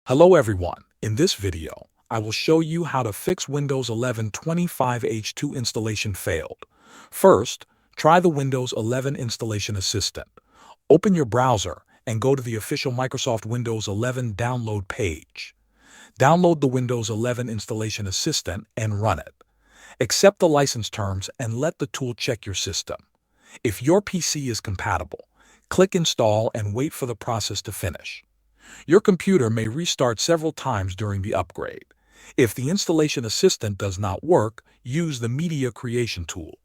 Hello everyone, in this video, I will show you how to fix Windows 11 25H2 installation failed. First, try the Windows 11 Installation Assistant. Open your browser and go to the official Microsoft Windows 11 download page. Download the Windows 11 Installation Assistant and run it. Accept the license terms and let the tool check your system. If your PC is compatible, click Install and wait for the process to finish. Your computer may restart several times during the upgrade. If the installation assistant does not work, use the Media Creation tool.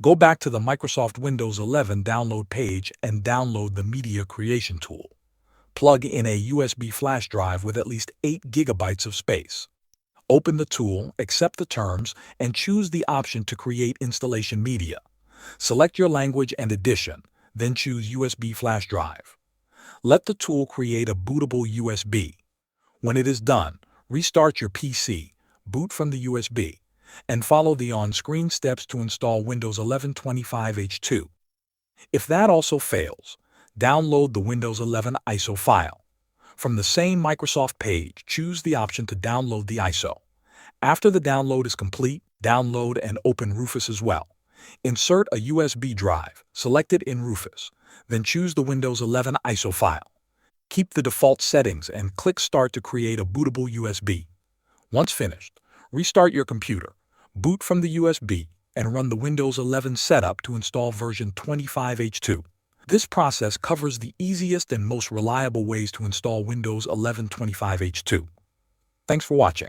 Go back to the Microsoft Windows 11 download page and download the Media Creation tool. Plug in a USB flash drive with at least 8 GB of space. Open the tool, accept the terms, and choose the option to create installation media. Select your language and edition, then choose USB flash drive. Let the tool create a bootable USB. When it is done, restart your PC, boot from the USB, and follow the on-screen steps to install Windows 11 25H2. If that also fails, download the Windows 11 ISO file. From the same Microsoft page, choose the option to download the ISO. After the download is complete, download and open Rufus as well. Insert a USB drive, select it in Rufus, then choose the Windows 11 ISO file. Keep the default settings and click Start to create a bootable USB. Once finished, restart your computer, boot from the USB, and run the Windows 11 setup to install version 25H2. This process covers the easiest and most reliable ways to install Windows 11 25H2. Thanks for watching.